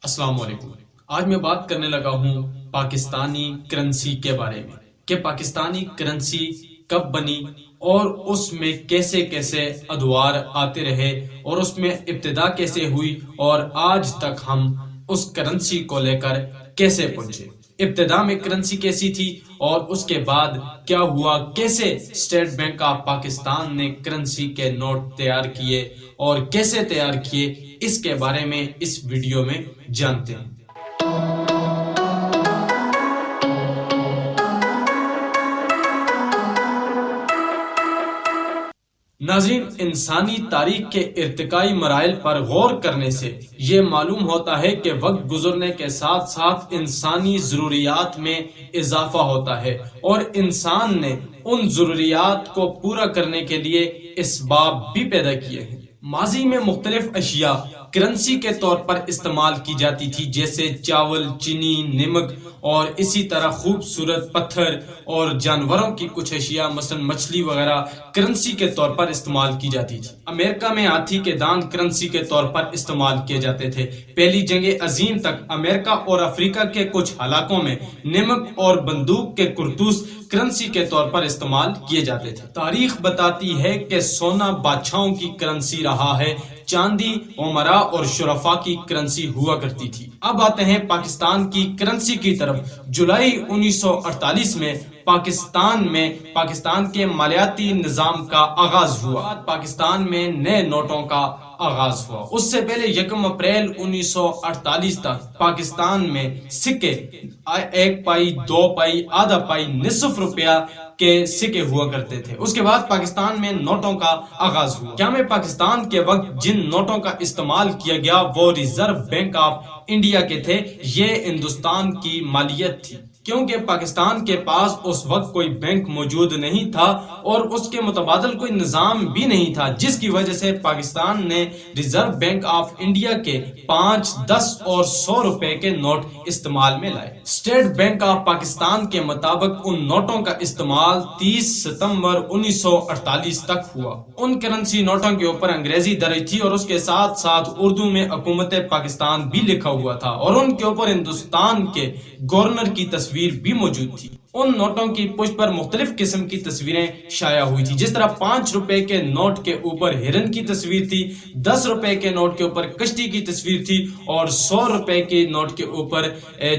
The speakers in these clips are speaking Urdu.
السلام علیکم۔ آج میں بات کرنے لگا ہوں پاکستانی کرنسی کے بارے میں کہ پاکستانی کرنسی کب بنی اور اس میں کیسے کیسے ادوار آتے رہے اور اس میں ابتدا کیسے ہوئی اور آج تک ہم اس کرنسی کو لے کر کیسے پہنچے۔ ابتدا میں کرنسی کیسی تھی اور اس کے بعد کیا ہوا، کیسے اسٹیٹ بینک آف پاکستان نے کرنسی کے نوٹ تیار کیے اور کیسے تیار کیے، اس کے بارے میں اس ویڈیو میں جانتے ہیں۔ ناظرین، انسانی تاریخ کے ارتقائی مراحل پر غور کرنے سے یہ معلوم ہوتا ہے کہ وقت گزرنے کے ساتھ ساتھ انسانی ضروریات میں اضافہ ہوتا ہے اور انسان نے ان ضروریات کو پورا کرنے کے لیے اسباب بھی پیدا کیے ہیں۔ ماضی میں مختلف اشیاء کرنسی کے طور پر استعمال کی جاتی تھی، جیسے چاول، چینی، نمک اور اسی طرح خوبصورت پتھر اور جانوروں کی کچھ اشیاء مثلا مچھلی وغیرہ کرنسی کے طور پر استعمال کی جاتی تھی۔ امریکہ میں ہاتھی کے دانت کرنسی کے طور پر استعمال کیے جاتے تھے۔ پہلی جنگ عظیم تک امریکہ اور افریقہ کے کچھ علاقوں میں نمک اور بندوق کے کرتوس کرنسی کے طور پر استعمال کیے جاتے تھے۔ تاریخ بتاتی ہے کہ سونا بادشاہوں کی کرنسی رہا ہے، چاندی امراء اور شرفاء کی کرنسی ہوا کرتی تھی۔ اب آتے ہیں پاکستان کی کرنسی کی طرف۔ جولائی 1948 میں پاکستان کے مالیاتی نظام کا آغاز ہوا۔ پاکستان میں نئے نوٹوں کا آغاز ہوا۔ اس سے پہلے 1 اپریل 1948 تک پاکستان میں سکے 1 پائی، 2 پائی، آدھا پائی، نصف روپیہ کے سکے ہوا کرتے تھے۔ اس کے بعد پاکستان میں نوٹوں کا آغاز ہوا۔ قیام پاکستان کے وقت جن نوٹوں کا استعمال کیا گیا وہ ریزرو بینک آف انڈیا کے تھے۔ یہ ہندوستان کی مالیت تھی، کیونکہ پاکستان کے پاس اس وقت کوئی بینک موجود نہیں تھا اور اس کے متبادل کوئی نظام بھی نہیں تھا، جس کی وجہ سے پاکستان نے ریزرو بینک آف انڈیا کے 5، 10 اور 100 روپے کے نوٹ استعمال میں لائے۔ اسٹیٹ بینک آف پاکستان کے مطابق ان نوٹوں کا استعمال 30 ستمبر 1948 تک ہوا۔ ان کرنسی نوٹوں کے اوپر انگریزی درج تھی اور اس کے ساتھ ساتھ اردو میں حکومت پاکستان بھی لکھا ہوا تھا اور ان کے اوپر ہندوستان کے گورنر کی تصویر بھی موجود تھی۔ ان نوٹوں کی پشت پر مختلف قسم کی تصویریں شائع ہوئی تھی، جس طرح 5 روپے کے نوٹ کے اوپر ہرن کی تصویر تھی، 10 روپے کے نوٹ کے اوپر کشتی کی تصویر تھی اور 100 روپے کے نوٹ کے اوپر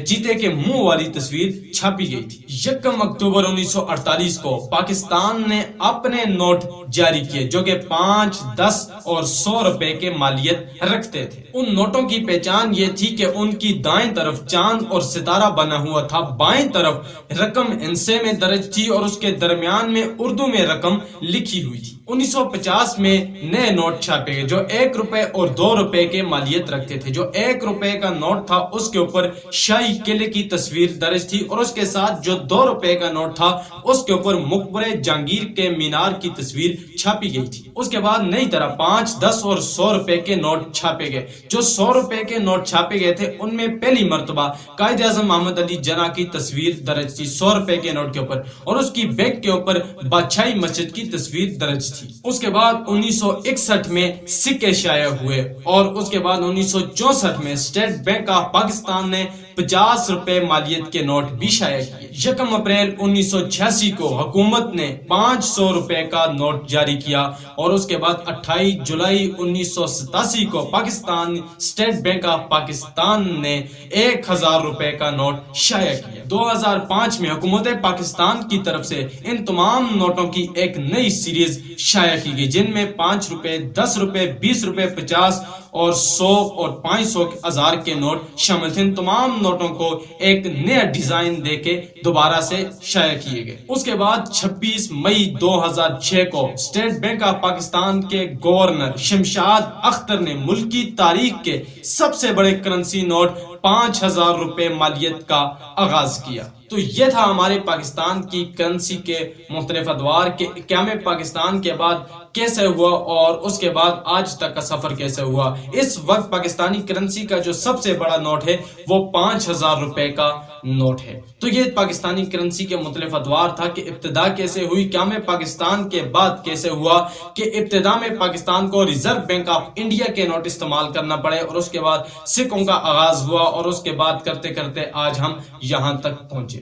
چیتے کے منہ والی تصویر چھاپی گئی تھی۔ 1 اکتوبر 1948 کو پاکستان نے اپنے نوٹ جاری کیے جو کہ 5، 10 اور 100 روپے کے مالیت رکھتے تھے۔ ان نوٹوں کی پہچان یہ تھی کہ ان کی دائیں طرف چاند اور ستارہ بنا ہوا تھا، بائیں طرف رقم ہندسے میں درج تھی اور اس کے درمیان میں اردو میں رقم لکھی ہوئی تھی۔ 1950 میں نئے نوٹ چھاپے گئے جو 1 روپے اور 2 روپے کے مالیت رکھتے تھے۔ جو 1 روپے کا نوٹ تھا اس کے اوپر شاہی قلعے کی تصویر درج تھی اور اس کے ساتھ جو 2 روپے کا نوٹ تھا اس کے اوپر مقبرہ جہانگیر کے مینار کی تصویر چھاپی گئی تھی۔ اس کے بعد نئی طرح 5، 10 اور 100 روپے کے نوٹ چھاپے گئے۔ جو 100 روپے کے نوٹ چھاپے گئے تھے ان میں پہلی مرتبہ قائد اعظم محمد علی جناح کی تصویر درج تھی 100 روپے کے نوٹ کے اوپر اور اس کی بیک کے اوپر بادشاہی مسجد کی تصویر درج تھی۔ اس کے بعد 1961 میں سکے شائع ہوئے اور اس کے بعد 1964 میں اسٹیٹ بینک آف پاکستان نے 50 روپے مالیت کے نوٹ بھی شائع کیے۔ 1 اپریل 1986 کو حکومت نے 500 روپے کا نوٹ جاری کیا اور اس کے بعد 28 جولائی 1987 کو Pakistan state bank of Pakistan نے 1000 روپے کا نوٹ شائع کیا۔ 2005 میں حکومت پاکستان کی طرف سے ان تمام نوٹوں کی ایک نئی سیریز شائع کی گئی، جن میں 5 روپے، 10 روپے، 20 روپے، 50 اور 100 اور 500 1000 کے نوٹ شامل تھے۔ ان تمام نوٹوں کو ایک نیا ڈیزائن دے کے دوبارہ سے شائع کیے گئے۔ اس کے بعد 26 مئی 2006 کو اسٹیٹ بینک آف پاکستان کے گورنر شمشاد اختر نے ملکی تاریخ کے سب سے بڑے کرنسی نوٹ 5000 روپے مالیت کا آغاز کیا۔ تو یہ تھا ہمارے پاکستان کی کرنسی کے مختلف ادوار کے۔ قیام پاکستان کے بعد کیسے ہوا اور اس کے بعد آج تک کا سفر کیسے ہوا۔ اس وقت پاکستانی کرنسی کا جو سب سے بڑا نوٹ ہے وہ 5000 روپے کا نوٹ ہے۔ تو یہ پاکستانی کرنسی کے مختلف ادوار تھا کہ ابتدا کیسے ہوئی، قیام پاکستان کے بعد کیسے ہوا کہ ابتدا میں پاکستان کو ریزرو بینک آف انڈیا کے نوٹ استعمال کرنا پڑے اور اس کے بعد سکوں کا آغاز ہوا اور اس کے بعد کرتے کرتے آج ہم یہاں تک پہنچے۔